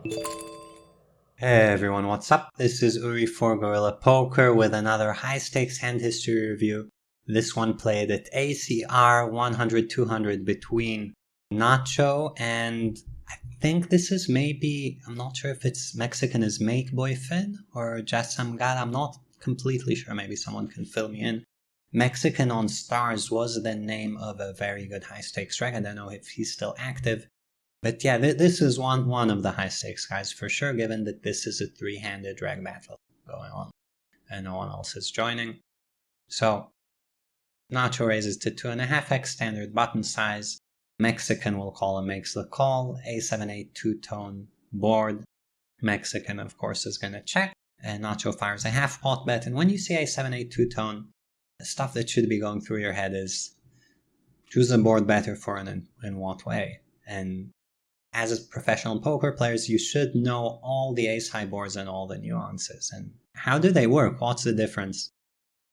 Hey everyone, what's up? This is Uri for Guerrilla Poker with another high-stakes hand history review. This one played at ACR 100-200 between Nacho and I think this is maybe, I'm not sure if it's Mexican as Make Boy Finn or just some guy, I'm not completely sure, maybe someone can fill me in. Mexican on Stars was the name of a very good high-stakes track. I don't know if he's still active. But yeah, this is one of the high stakes guys for sure, given that this is a three-handed drag battle going on and no one else is joining. So Nacho raises to 2.5x standard button size. Mexican will call and makes the call. A7-8 two-tone board. Mexican, of course, is going to check. And Nacho fires a half pot bet. And when you see A7-8 two-tone, the stuff that should be going through your head is choose the board better for and in what way. And as professional poker players, you should know all the ace-high boards and all the nuances. And how do they work? What's the difference?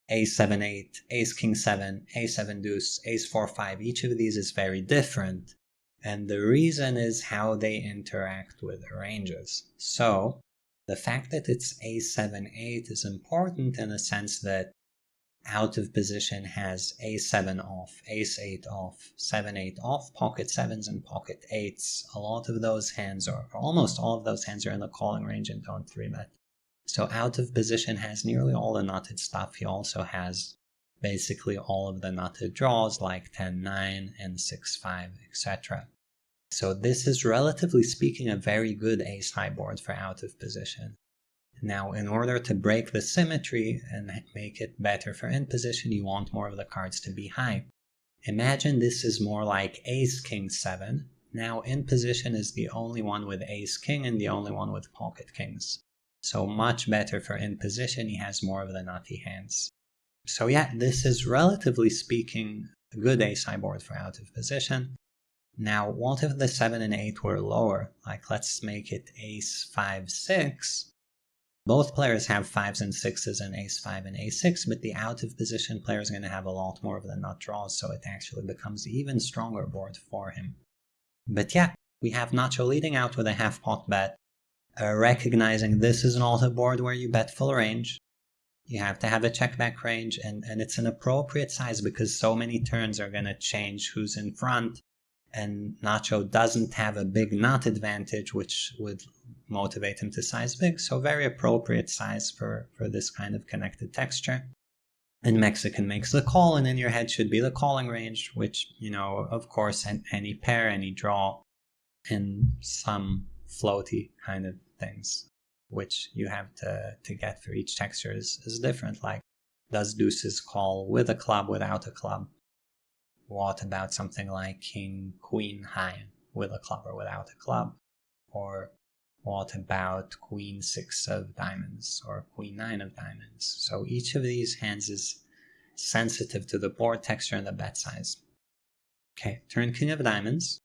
Ace-7-8, Ace-King-7, Ace-7-Deuce, Ace-4-5. Each of these is very different. And the reason is how they interact with the ranges. So, the fact that it's Ace-7-8 is important in the sense that out of position has A7 off, Ace-8 off, 7-8 off, pocket 7s and pocket 8s. A lot of those hands, or almost all of those hands, are in the calling range and don't 3-bet. So out of position has nearly all the nutted stuff. He also has basically all of the nutted draws like 10-9 and 6-5, etc. So this is, relatively speaking, a very good ace-high board for out of position. Now, in order to break the symmetry and make it better for in position, you want more of the cards to be high. Imagine this is more like Ace-King-7. Now, in position is the only one with Ace-King and the only one with pocket kings. So much better for in position, he has more of the nutty hands. So yeah, this is, relatively speaking, a good ace-high board for out of position. Now, what if the 7 and 8 were lower? Like, let's make it Ace-5-6. Both players have 5s and 6s and Ace-5 and Ace-6, but the out-of-position player is going to have a lot more of the nut draws, so it actually becomes an even stronger board for him. But yeah, we have Nacho leading out with a half-pot bet, recognizing this is not a board where you bet full range. You have to have a check-back range, and it's an appropriate size because so many turns are going to change who's in front, and Nacho doesn't have a big nut advantage, which would motivate him to size big, so very appropriate size for this kind of connected texture. And Mexican makes the call, and in your head should be the calling range, which, you know, of course, any pair, any draw, and some floaty kind of things, which you have to get for each texture is different. Like, does deuces call with a club, without a club? What about something like King, Queen high with a club or without a club? Or what about Queen 6 of diamonds or Queen 9 of diamonds? So each of these hands is sensitive to the board texture and the bet size. Okay, turn King of diamonds.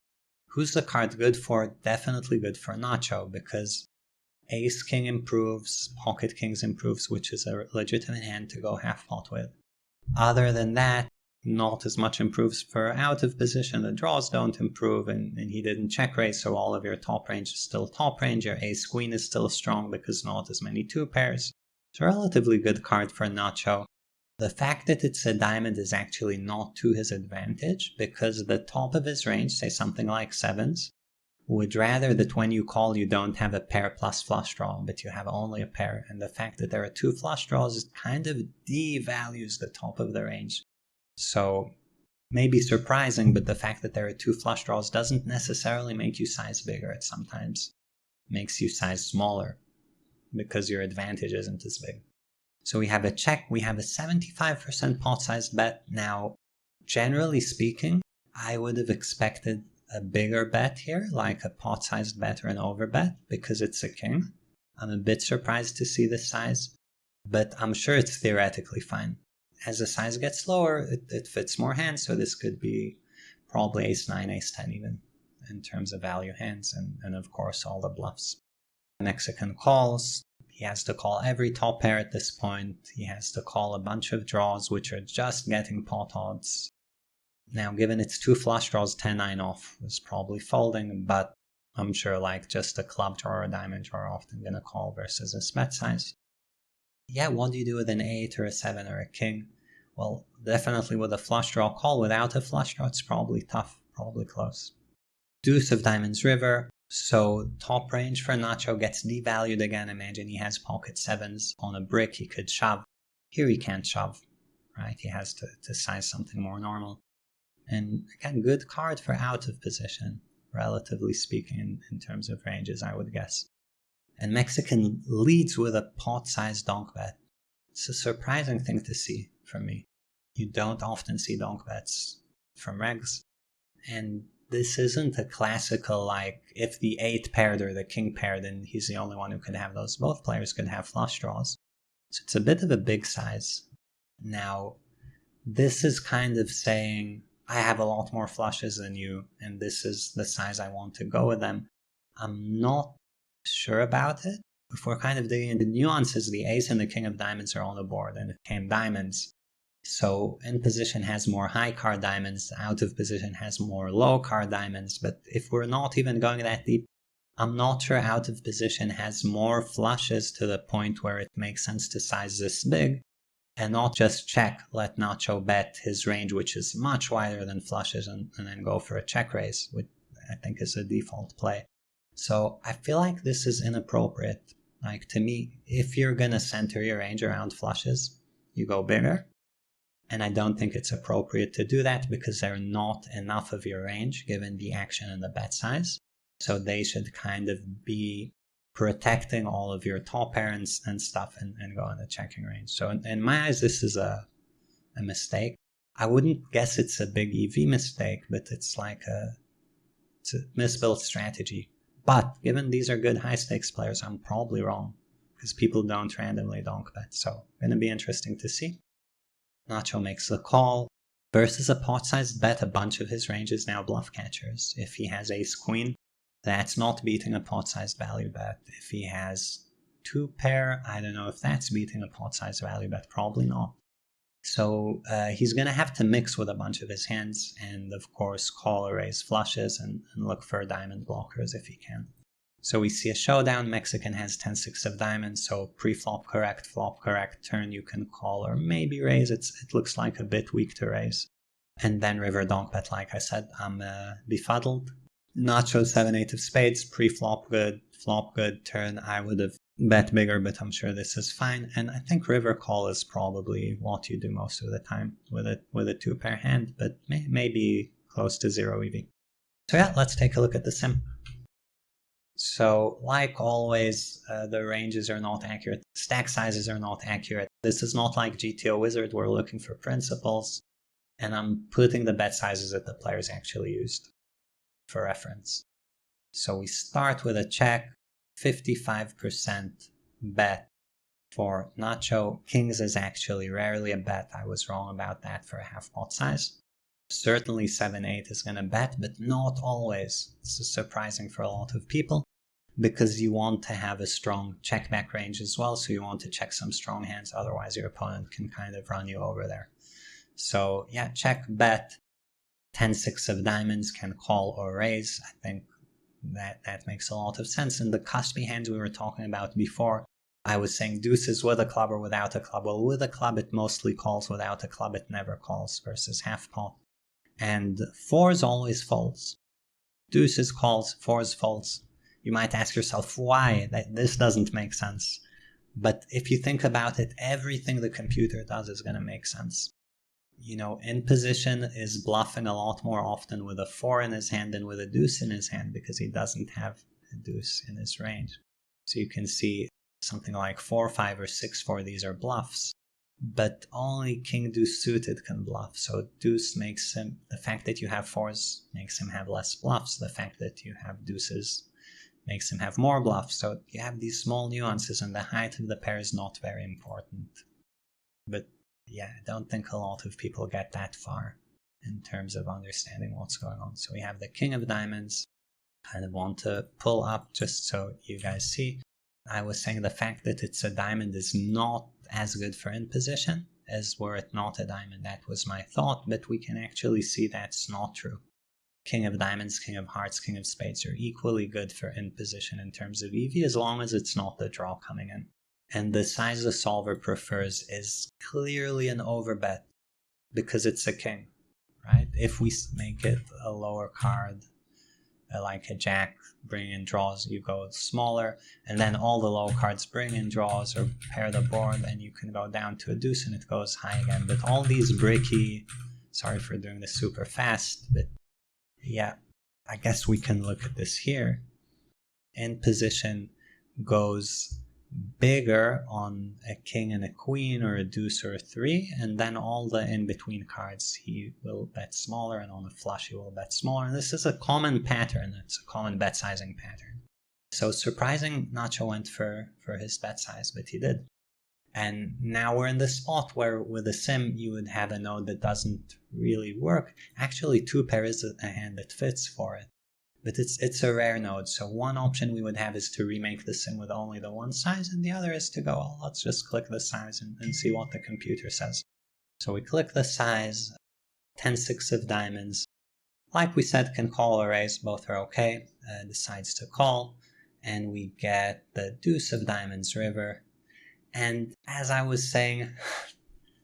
Who's the card good for? Definitely good for Nacho, because Ace King improves, Pocket Kings improves, which is a legitimate hand to go half pot with. Other than that, not as much improves for out of position. The draws don't improve, and he didn't check raise, so all of your top range is still top range. Your ace queen is still strong because not as many two pairs. It's a relatively good card for Nacho. The fact that it's a diamond is actually not to his advantage, because the top of his range, say something like 7s, would rather that when you call you don't have a pair plus flush draw, but you have only a pair, and the fact that there are 2 flush draws kind of devalues the top of the range. So, maybe surprising, but the fact that there are 2 flush draws doesn't necessarily make you size bigger. It sometimes makes you size smaller because your advantage isn't as big. So we have a check, we have a 75% pot size bet. Now, generally speaking, I would have expected a bigger bet here, like a pot sized bet or an over bet, because it's a king. I'm a bit surprised to see this size, but I'm sure it's theoretically fine. As the size gets lower, it fits more hands, so this could be probably ace-9, ace-10 even, in terms of value hands, and of course all the bluffs. Mexican calls. He has to call every top pair at this point. He has to call a bunch of draws, which are just getting pot odds. Now, given it's 2 flush draws, 10-9 off was probably folding, but I'm sure like just a club draw or a diamond draw are often going to call versus a bet size. Yeah, what do you do with an 8 or a 7 or a king? Well, definitely with a flush draw call. Without a flush draw, it's probably tough, probably close. Deuce of diamonds river. So top range for Nacho gets devalued again. Imagine he has pocket 7s on a brick, he could shove. Here he can't shove, right? He has to size something more normal. And again, good card for out of position, relatively speaking, in terms of ranges, I would guess. And Mexican leads with a pot-sized donk bet. It's a surprising thing to see from me. You don't often see donk bets from regs. And this isn't a classical, like, if the 8 paired or the king paired, and he's the only one who could have those. Both players could have flush draws. So it's a bit of a big size. Now, this is kind of saying, I have a lot more flushes than you, and this is the size I want to go with them. I'm not sure about it. If we're kind of digging into nuances, the ace and the king of diamonds are on the board, and it came diamonds. So in position has more high card diamonds, out of position has more low card diamonds, but if we're not even going that deep, I'm not sure out of position has more flushes to the point where it makes sense to size this big, and not just check, let Nacho bet his range, which is much wider than flushes, and then go for a check raise, which I think is a default play. So I feel like this is inappropriate. Like, to me, if you're going to center your range around flushes, you go bigger. And I don't think it's appropriate to do that because they're not enough of your range given the action and the bet size. So they should kind of be protecting all of your top pair and stuff and go in the checking range. So in my eyes, this is a mistake. I wouldn't guess it's a big EV mistake, but it's like it's a misbuilt strategy. But given these are good high stakes players, I'm probably wrong because people don't randomly donk bet. So going to be interesting to see. Nacho makes the call versus a pot-sized bet. A bunch of his range is now bluff catchers. If he has ace-queen, that's not beating a pot-sized value bet. If he has 2 pair, I don't know if that's beating a pot-sized value bet. Probably not. So he's going to have to mix with a bunch of his hands and, of course, call or raise flushes and look for diamond blockers if he can. So we see a showdown. Mexican has 10-6 of diamonds, so pre-flop correct, flop correct, turn you can call or maybe raise. It looks like a bit weak to raise. And then river donk bet, like I said, I'm befuddled. Nacho 7-8 of spades, pre-flop good, flop good, turn I would have bet bigger, but I'm sure this is fine. And I think river call is probably what you do most of the time with a 2-pair hand, but maybe close to 0 EV. So yeah, let's take a look at the sim. So, like always, the ranges are not accurate, stack sizes are not accurate. This is not like GTO Wizard, we're looking for principles, and I'm putting the bet sizes that the players actually used for reference. So we start with a check, 55% bet for Nacho. Kings is actually rarely a bet, I was wrong about that for a half pot size. Certainly 7-8 is going to bet, but not always. This is surprising for a lot of people because you want to have a strong check back range as well. So you want to check some strong hands. Otherwise, your opponent can kind of run you over there. So yeah, check, bet, 10-6 of diamonds, can call or raise. I think that makes a lot of sense. And the cuspy hands we were talking about before, I was saying deuces with a club or without a club. Well, with a club, it mostly calls. Without a club, it never calls versus half pot. And 4s always folds. Deuces calls, 4s folds. You might ask yourself why. This doesn't make sense. But if you think about it, everything the computer does is going to make sense. You know, in position is bluffing a lot more often with a 4 in his hand than with a deuce in his hand because he doesn't have a deuce in his range. So you can see something like 4-5 or 6-4, these are bluffs. But only king deuce suited can bluff. So deuce makes him, the fact that you have 4s makes him have less bluffs. The fact that you have deuces makes him have more bluffs. So you have these small nuances, and the height of the pair is not very important. But yeah, I don't think a lot of people get that far in terms of understanding what's going on. So we have the king of diamonds. Kind of want to pull up just so you guys see. I was saying the fact that it's a diamond is not as good for in position as were it not a diamond. That was my thought, but we can actually see that's not true. king of diamonds, king of hearts, king of spades are equally good for in position in terms of EV, as long as it's not the draw coming in. And the size the solver prefers is clearly an overbet because it's a king, right? If we make it a lower card, like a jack, bring in draws, you go smaller, and then all the low cards bring in draws or pair the board, and you can go down to a deuce and it goes high again. But all these bricky, sorry for doing this super fast, but yeah, I guess we can look at this here. In position goes bigger on a king and a queen or a deuce or a three, and then all the in-between cards he will bet smaller, and on a flush he will bet smaller. And this is a common pattern. It's a common bet sizing pattern. So surprising Nacho went for his bet size, but he did. And now we're in the spot where with a sim you would have a node that doesn't really work. Actually, two pair is a hand that fits for it. But it's a rare node, so one option we would have is to remake the sim with only the one size, and the other is to go, oh, let's just click the size and see what the computer says. So we click the size, 10-6 of diamonds. Like we said, can call or raise, both are okay. Decides to call, and we get the deuce of diamonds river. And as I was saying,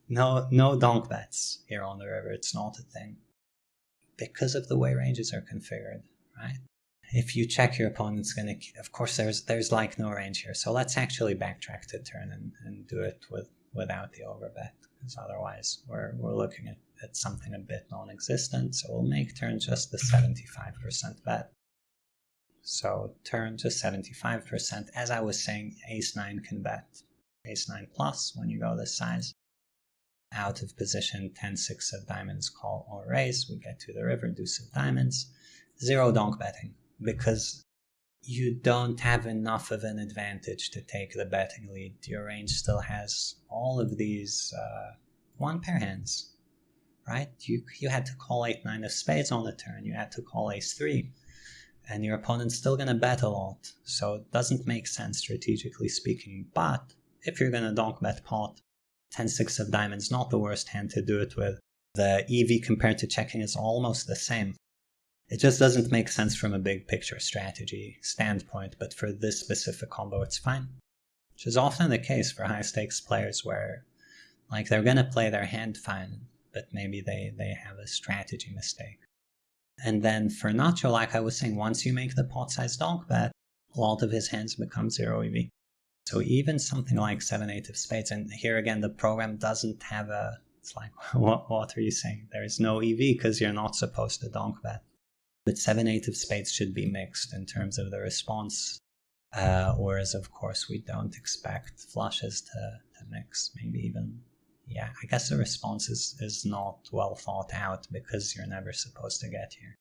no donk bets here on the river, it's not a thing. Because of the way ranges are configured. Right? If you check your opponent's gonna, of course there's like no range here, so let's actually backtrack to turn and do it without the overbet, because otherwise we're looking at something a bit non-existent. So we'll make turn just the 75% bet. So turn to 75%. As I was saying, ace-9 can bet ace-9 plus when you go this size. Out of position, 10-6 of diamonds, call or raise. We get to the river, deuce of diamonds. Zero donk betting, because you don't have enough of an advantage to take the betting lead. Your range still has all of these one pair hands, right? You had to call 8-9 of spades on the turn, you had to call ace-3, and your opponent's still going to bet a lot, so it doesn't make sense strategically speaking. But if you're going to donk bet pot, 10-6 of diamonds, not the worst hand to do it with. The EV compared to checking is almost the same. It just doesn't make sense from a big picture strategy standpoint, but for this specific combo it's fine. Which is often the case for high stakes players where like they're gonna play their hand fine, but maybe they have a strategy mistake. And then for Nacho, like I was saying, once you make the pot size donk bet, a lot of his hands become 0 EV. So even something like 7-8 of spades, and here again the program doesn't have a, it's like, what are you saying? There is no EV because you're not supposed to donk bet. But 7-8 of spades should be mixed in terms of the response, whereas of course we don't expect flushes to mix, maybe even, yeah, I guess the response is not well thought out because you're never supposed to get here.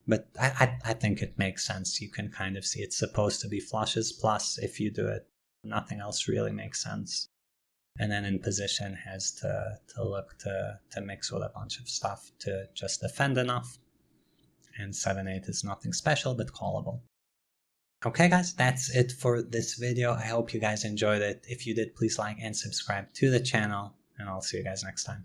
But I think it makes sense. You can kind of see it's supposed to be flushes, plus if you do it, nothing else really makes sense. And then in position has to look to mix with a bunch of stuff to just defend enough. And 7-8 is nothing special, but callable. Okay guys, that's it for this video. I hope you guys enjoyed it. If you did, please like and subscribe to the channel, and I'll see you guys next time.